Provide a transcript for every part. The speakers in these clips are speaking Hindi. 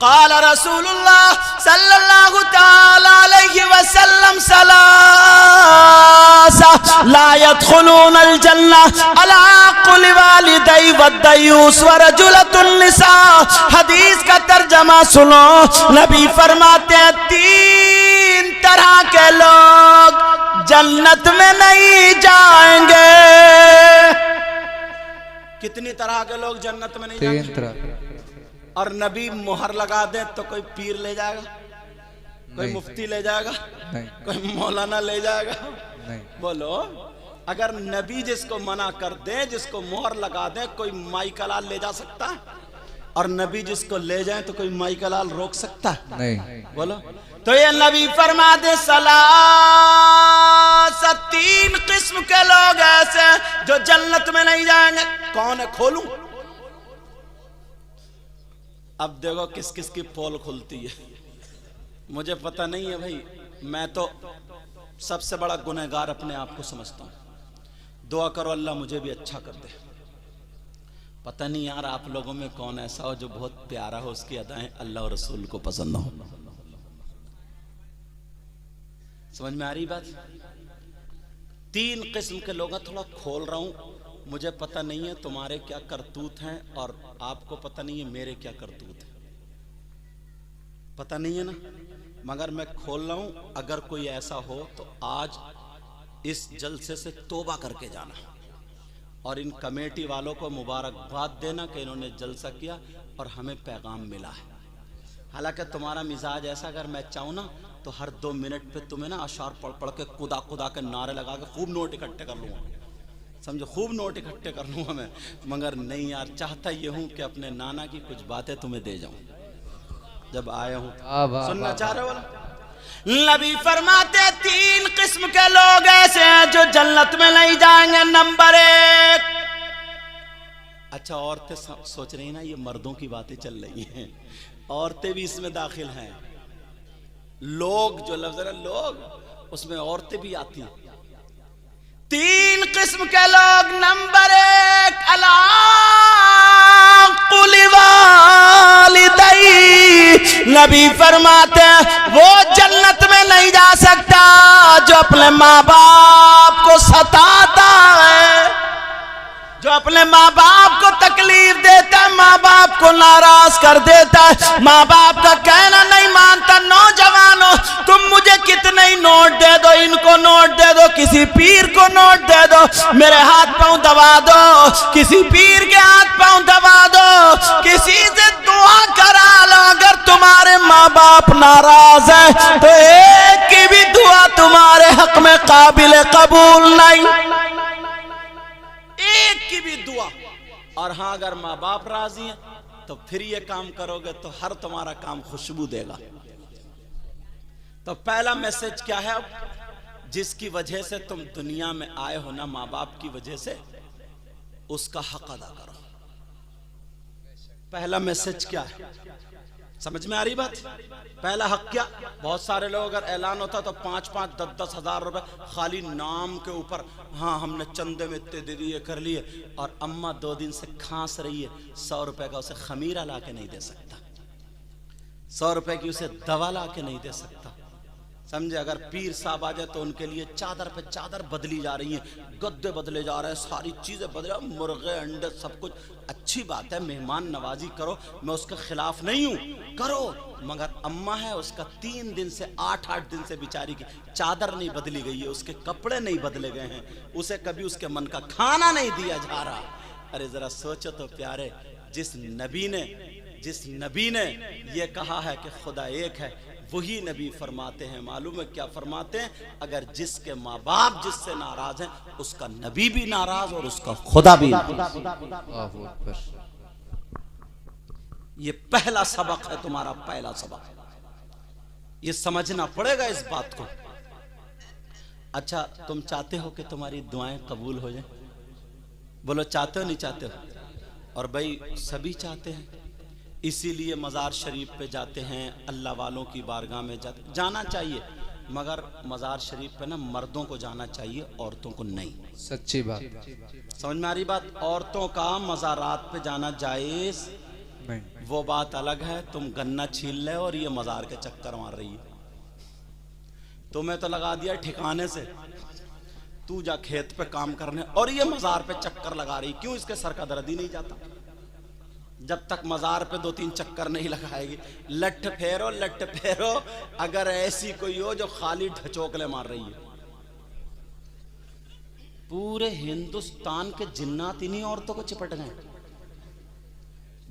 क़ाल रसूलुल्लाह सल्लल्लाहु तआला अलैहि वसल्लम सलासा ला यदखुलूनल जन्नह अला कुल्लि वालिदै वद्दयूस व रजुलतुन निसा। हदीस का तर्जमा सुनो, नबी फरमाते हैं तीन तरह के लोग जन्नत में नहीं जाएंगे। कितनी तरह के लोग जन्नत में नहीं जाएंगे? और नबी मोहर लगा दे तो कोई पीर ले जाएगा, कोई मुफ्ती ले जाएगा, कोई मौलाना ले जाएगा? बोलो, अगर नबी जिसको मना कर दे, जिसको मोहर लगा दे, कोई माई कलाल ले जा सकता है? और नबी जिसको ले जाए तो कोई माई कलाल रोक सकता है? नहीं। बोलो, तो ये नबी फरमा दे सलासा तीन किस्म के लोग ऐसे जो जन्नत में नहीं जाएंगे। कौन है? खोलूं? अब देखो किस किस की पोल खुलती है, मुझे पता नहीं है भाई। मैं तो सबसे बड़ा गुनहगार अपने आप को समझता हूँ। दुआ करो अल्लाह मुझे भी अच्छा कर दे। पता नहीं यार आप लोगों में कौन ऐसा हो जो बहुत प्यारा हो, उसकी अदाएं अल्लाह और रसूल को पसंद हो। समझ में आ रही बात? तीन किस्म के लोग थोड़ा खोल रहा हूं, मुझे पता नहीं है तुम्हारे क्या करतूत हैं और आपको पता नहीं है मेरे क्या करतूत हैं, पता नहीं है ना, मगर मैं खोल रहा हूं। अगर कोई ऐसा हो तो आज इस जलसे से तौबा करके जाना और इन कमेटी वालों को मुबारकबाद देना कि इन्होंने जलसा किया और हमें पैगाम मिला है। हालांकि तुम्हारा मिजाज ऐसा, अगर मैं चाहूँ ना तो हर 2 मिनट पे तुम्हें ना अशार पढ़ पढ़ के खुदा खुदा के नारे लगा के खूब नोट इकट्ठे कर लूँगा, समझो, खूब नोट इकट्ठे कर लूँगा मैं। मगर नहीं यार, चाहता ये हूँ कि अपने नाना की कुछ बातें तुम्हें दे जाऊँ जब आया हूँ। सुनना चाह रहे हो? नबी फरमाते तीन किस्म के लोग ऐसे हैं जो जन्नत में नहीं जाएंगे। नंबर 1, अच्छा औरतें सोच रही ना ये मर्दों की बातें चल रही हैं, औरतें भी इसमें दाखिल हैं। लोग जो लफ्ज है लोग, उसमें औरतें भी आती हैं। तीन किस्म के लोग। नंबर 1, अला कुल्लि वालिदै। नबी फरमाते वो जन्नत में नहीं जा सकता जो अपने माँ बाप को सताता है, जो अपने माँ बाप को तकलीफ देता है, माँ बाप को नाराज कर देता है, माँ बाप का कहना नहीं मानता। नौजवानों, तुम मुझे कितने ही नोट दे दो, इनको नोट दे दो, किसी पीर को नोट दे दो, मेरे हाथ पांव दबा दो, किसी पीर के हाथ पांव दबा दो, किसी से दुआ करा लो। अगर तुम्हारे माँ बाप नाराज है तो एक की भी दुआ तुम्हारे हक में काबिल कबूल नहीं, एक की भी दुआ। और हाँ, अगर माँ बाप राजी हैं तो फिर ये काम करोगे तो हर तुम्हारा काम खुशबू देगा। तो पहला मैसेज क्या है? जिसकी वजह से तुम दुनिया में आए हो ना, माँ बाप की वजह से, उसका हक अदा करो। पहला मैसेज क्या है? समझ में आ रही बात? पहला हक क्या? बहुत सारे लोग अगर ऐलान होता तो 5-5, 10-10 हजार रुपए खाली नाम के ऊपर, हाँ हमने चंदे में इतने दे दिए, कर लिए, और अम्मा 2 दिन से खांस रही है, 100 रुपए का उसे खमीरा ला के नहीं दे सकता, 100 रुपए की उसे दवा ला के नहीं दे सकता। समझे? अगर पीर साहब आ जाए तो उनके लिए चादर पे चादर बदली जा रही है, गद्दे बदले जा रहे हैं, सारी चीजें बदले, मुर्गे अंडे सब कुछ। अच्छी बात है, मेहमान नवाजी करो, मैं उसके खिलाफ नहीं हूं, करो, मगर अम्मा है उसका 3 दिन से 8-8 दिन से बेचारी की चादर नहीं बदली गई है, उसके कपड़े नहीं बदले गए हैं, उसे कभी उसके मन का खाना नहीं दिया जा रहा। अरे जरा सोचो तो प्यारे, जिस नबी ने ये कहा है कि खुदा एक है, वही नबी फरमाते हैं, मालूम है क्या फरमाते हैं? अगर जिसके माँ बाप जिससे नाराज हैं, उसका नबी भी नाराज और उसका खुदा भी नाराज। ये पहला सबक है, तुम्हारा पहला सबक, ये समझना पड़ेगा इस बात को। अच्छा, तुम चाहते हो कि तुम्हारी दुआएं कबूल हो जाए? बोलो, चाहते हो नहीं चाहते हो? और भाई सभी चाहते हैं, इसीलिए मज़ार शरीफ पे जाते हैं, अल्लाह वालों की बारगाह में जाना चाहिए, मगर मज़ार शरीफ पे ना मर्दों को जाना चाहिए, औरतों को नहीं। सच्ची बात, समझ में आ रही बात? औरतों का मज़ारात पे जाना जायज़ नहीं। वो बात अलग है, तुम गन्ना छील ले और ये मजार के चक्कर मार रही है। तुम्हें तो लगा दिया ठिकाने से, तू जा खेत पे काम करने, और ये मजार पे चक्कर लगा रही। क्यों? इसके सर का दर्द ही नहीं जाता जब तक मजार पे 2-3 चक्कर नहीं लगाएगी। लठ फेरो, अगर ऐसी कोई हो जो खाली ढचोकले मार रही है। पूरे हिंदुस्तान के जिन्नात इन्हीं औरतों को चिपट गए।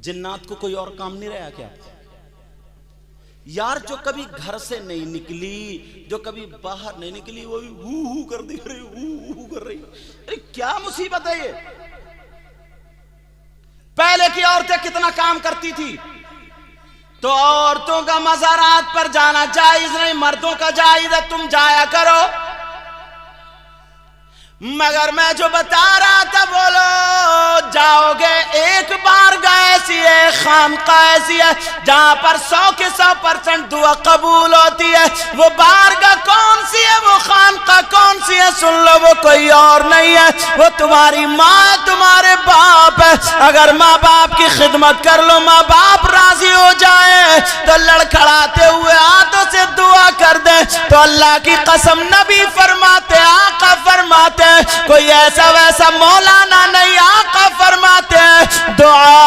जिन्नात को कोई और काम नहीं रहा क्या यार? जो कभी घर से नहीं निकली, जो कभी बाहर नहीं निकली, वो भी हू कर दी रही, हू कर रही। अरे क्या मुसीबत है ये? पहले की औरतें कितना काम करती थी। तो औरतों का मज़ारात पर जाना जायज नहीं, मर्दों का जायज है, तुम जाया करो। मगर मैं जो बता रहा था, बोलो जाओगे। एक बार ऐसी है, खानकाह ऐसी है जहां पर 100 के 100% दुआ कबूल होती है। वो बारगाह कौन सी है, वो खानकाह कौन सी है? सुन लो, वो कोई और नहीं है, वो तुम्हारी माँ, तुम्हारे बाप है। अगर माँ बाप की खिदमत कर लो, माँ बाप राजी हो जाए, तो लड़खड़ाते हुए हाथों से दुआ कर दे, तो अल्लाह की कसम नबी फरमाते, आका फरमाते, कोई ऐसा वैसा मौलाना नहीं, आका फरमाते हैं, दुआ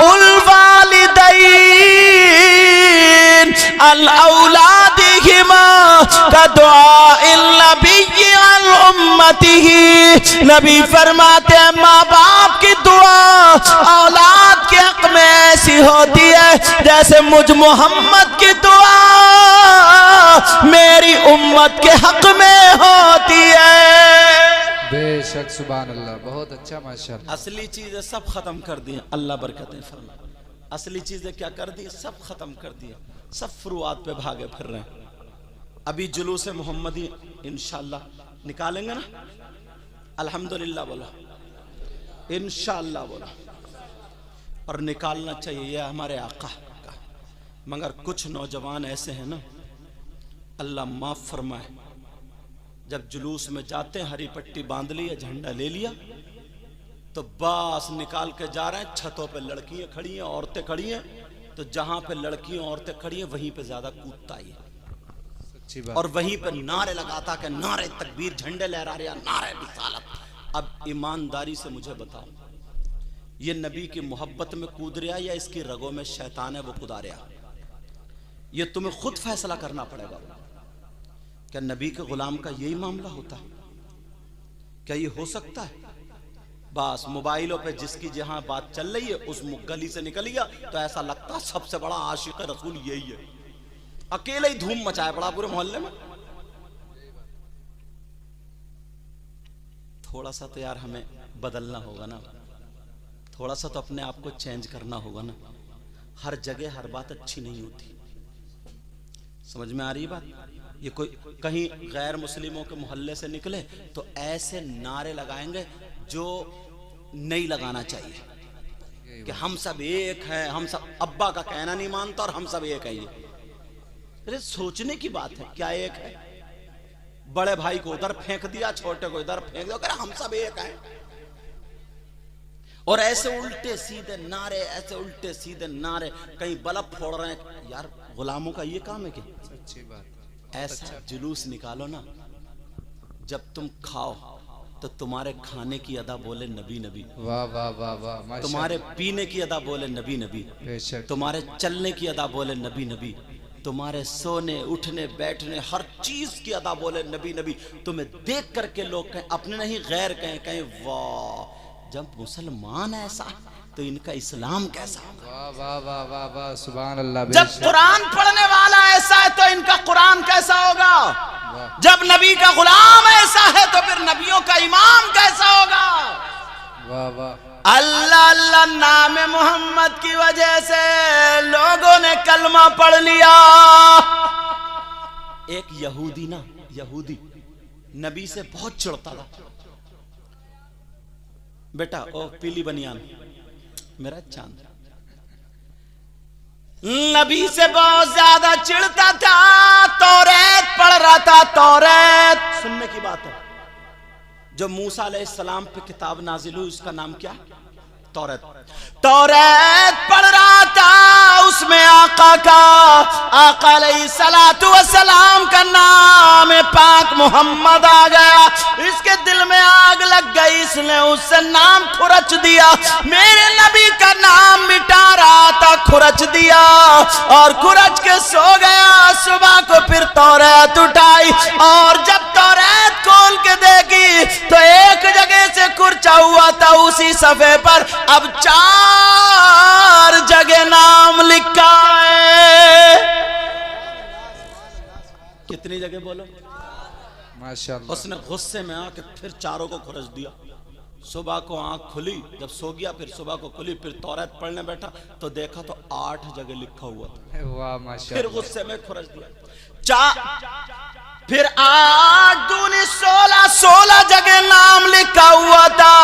उल वालिदैन अल औलादिहिमा का दुआ इल नबी अल उम्मतिही। नबी फरमाते हैं, माँ बाप की दुआ औलाद के हक में ऐसी होती है जैसे मुझ मोहम्मद की दुआ मेरी उम्मत के हक में होती है। बेशक, सुभान अल्लाह, बहुत अच्छा, माशाअल्लाह। असली चीजें सब खत्म कर दी, अल्लाह बरकतें फरमाए। असली चीजें क्या कर दी? सब खत्म कर दी, सब फुरुआत पे भागे फिर रहे हैं। अभी जुलूस मोहम्मदी इंशाअल्लाह निकालेंगे ना, अल्हम्दुलिल्लाह बोला, इंशाअल्लाह बोला, और निकालना चाहिए, यह हमारे आका का। मगर कुछ नौजवान ऐसे हैं ना, अल्लाह माफ फरमाए, जब जुलूस में जाते हैं, हरी पट्टी बांध लिया, झंडा ले लिया, तो बस निकाल के जा रहे हैं। छतों पे लड़कियां खड़ी हैं, औरतें खड़ी हैं, तो जहां पे लड़कियां औरतें खड़ी हैं वहीं पे ज्यादा कूदता ही है, सच्ची बात। और वहीं पे नारे लगाता कि नारे तकबीर, झंडे लहरा रहा, नारे रिसालत। अब ईमानदारी से मुझे बताओ, ये नबी की मोहब्बत में कूद रहा या इसकी रगों में शैतान है वो कुदा रहा? ये तुम्हें खुद फैसला करना पड़ेगा। क्या नबी के गुलाम का यही मामला होता है? क्या ये हो सकता है? बस मोबाइलों पे जिसकी जहां बात चल रही है, उस गली से निकल गया तो ऐसा लगता है सबसे बड़ा आशिक रसूल यही है, अकेले ही धूम मचाया पड़ा पूरे मोहल्ले में। थोड़ा सा तो यार हमें बदलना होगा ना, थोड़ा सा तो अपने आप को चेंज करना होगा ना। हर जगह हर बात अच्छी नहीं होती, समझ में आ रही बात? ये कोई कहीं गैर मुस्लिमों के मोहल्ले से निकले तो ऐसे नारे लगाएंगे जो नहीं लगाना चाहिए कि हम सब एक हैं, हम सब, अब्बा का कहना नहीं मानता और हम सब एक है। ये अरे सोचने की बात है, क्या एक है? बड़े भाई को उधर फेंक दिया, छोटे को इधर फेंक दिया, हम सब एक हैं। और ऐसे उल्टे सीधे नारे, ऐसे उल्टे सीधे नारे, कहीं बल्ब फोड़ रहे हैं। यार गुलामों का ये काम है क्या? सच्ची बात। ऐसा जुलूस निकालो ना, जब तुम खाओ तो तुम्हारे खाने की अदा बोले नबी नबी, वाह वाह वाह वाह, तुम्हारे पीने की अदा बोले नबी नबी, बेशक, तुम्हारे चलने की अदा बोले नबी नबी, तुम्हारे सोने उठने बैठने हर चीज की अदा बोले नबी नबी। तुम्हें देख करके लोग कहें, अपने नहीं गैर कहें, कहें वाह, जब मुसलमान ऐसा तो इनका इस्लाम कैसा होगा? वाह वाह वाह वाह वाह, सुभान अल्लाह। जब कुरान पढ़ने वाला ऐसा है तो इनका कुरान कैसा होगा? जब नबी का गुलाम ऐसा है तो फिर नबियों का इमाम कैसा होगा? वाह वाह। अल्लाह अल्लाह नाम मोहम्मद की वजह से लोगों ने कलमा पढ़ लिया। एक यहूदी ना, यहूदी नबी से बहुत चिढ़ता था। बेटा ओ पीली बनियान मेरा चांद, नबी से बहुत ज्यादा चिढ़ता था। तौरात पढ़ रहा था, तौरात सुनने की बात है। जो मूसा अलैहिस्सलाम पे किताब नाजिल हुई उसका नाम क्या? तौरात पढ़ रहा था, उसमें आका अलैहिस्सलातु वस्सलाम का नाम पाक मोहम्मद आ गया। इसके दिल में आग लग गई, इसने उससे नाम खुरच दिया। मेरे नबी का नाम मिटा रहा था, खुरच दिया और खुरच के सो गया। सुबह को फिर तौरात उठाई और जब तौरात खोल के देखी तो एक जगह से कुर्चा हुआ था, उसी सफ़े पर अब 4 जगह नाम लिखा है। कितनी जगह बोलो? माशाअल्लाह। उसने गुस्से में आके फिर चारों को खुरच दिया। सुबह को आंख खुली, जब सो गया फिर सुबह को खुली, फिर तौरात पढ़ने बैठा तो देखा तो 8 जगह लिखा हुआ था। वाह माशाअल्लाह। फिर गुस्से में खुरच दिया। फिर 8 दूनी 16 जगह नाम लिखा हुआ था।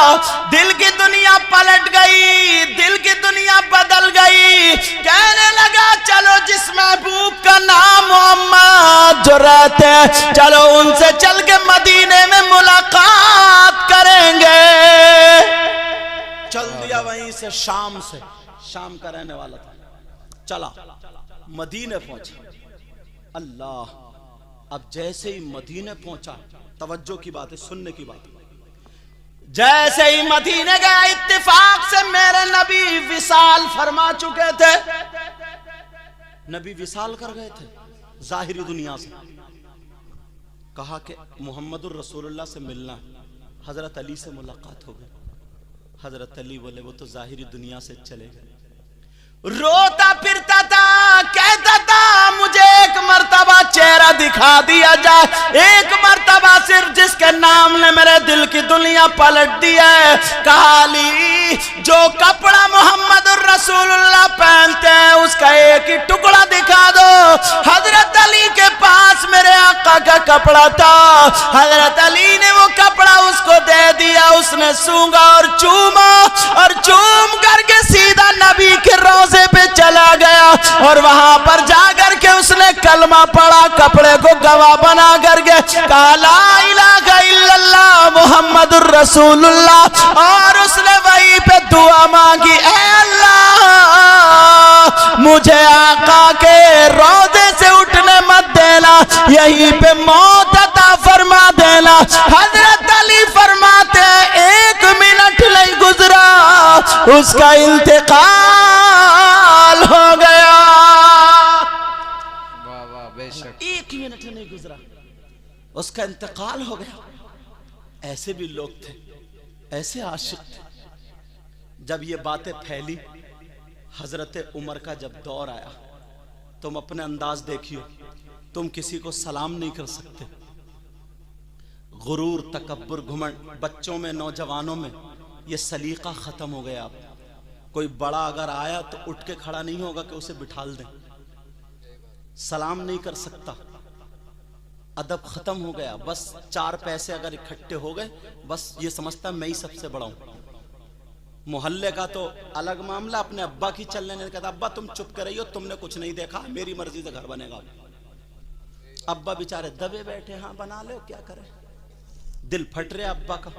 दिल की दुनिया पलट गई, दिल की दुनिया बदल गई। कहने लगा चलो जिस महबूब का नाम मोहम्मद जो रहते हैं, चलो उनसे चल के मदीने में मुलाकात करेंगे। चल दिया वहीं से, शाम का रहने वाला था, चला मदीने पहुंचा। अल्लाह, अब जैसे ही मदीने पहुंचा, तवज्जो की बात है, सुनने की बात है, जैसे ही मदीने गया इत्तेफाक से मेरे नबी विसाल फरमा चुके थे। नबी विसाल कर गए थे जाहिरी दुनिया से। कहा कि मोहम्मदुर रसूलुल्लाह से मिलना, हजरत अली से मुलाकात हो गई। हजरत अली बोले वो तो जाहिरी दुनिया से चले गए। रोता फिरता था, कहता था मुझे एक मर्तबा चेहरा दिखा दिया जाए, एक मर्तबा सिर्फ जिसके नाम ने मेरे दिल की दुनिया पलट दी है। कहा अली, जो कपड़ा मोहम्मद रसूलुल्लाह पहनते हैं उसका एक ही टुकड़ा दिखा दो। हजरत अली के पास मेरे आका का कपड़ा था। हजरत अली ने वो कपड़ा उसको दे दिया। उसने सूंघा और चूमा और चूम करके सीधा नबी के रोज़े पे चला गया और वहां पर जाकर के उसने कलमा पढ़ा, कपड़े को गवाह बना करके कहा ला इलाहा इल्लल्लाह मुहम्मदुर रसूलुल्लाह, और उसने वहीं पे दुआ मांगी, ऐ अल्लाह मुझे आका के रोज़े से उठने मत देना, यहीं पे मौत अता फरमा देना। हजरत अली फरमाते हैं 1 मिनट नहीं गुजरा उसका इंतकाल हो गया। वाह वाह, बेशक 1 मिनट नहीं गुजरा उसका इंतकाल हो गया। ऐसे भी लोग थे, ऐसे आशिक थे। जब ये बातें फैली, हजरत उमर का जब दौर आया, तुम अपने अंदाज देखियो, तुम किसी को सलाम नहीं कर सकते। गुरूर, तकब्बुर, घुमंड बच्चों में, नौजवानों में ये सलीका खत्म हो गया। अब कोई बड़ा अगर आया तो उठ के खड़ा नहीं होगा कि उसे बिठाल दें, सलाम नहीं कर सकता, अदब खत्म हो गया। बस 4 पैसे अगर इकट्ठे हो गए, बस ये समझता मैं ही सबसे बड़ा हूं। मोहल्ले का तो अलग मामला, अपने अब्बा की चल लेने कहता अब्बा तुम चुप कर रही हो, तुमने कुछ नहीं देखा, मेरी मर्जी से घर बनेगा। अब्बा बेचारे दबे बैठे, हाँ बना लो क्या करे, दिल फट रहे अब्बा का।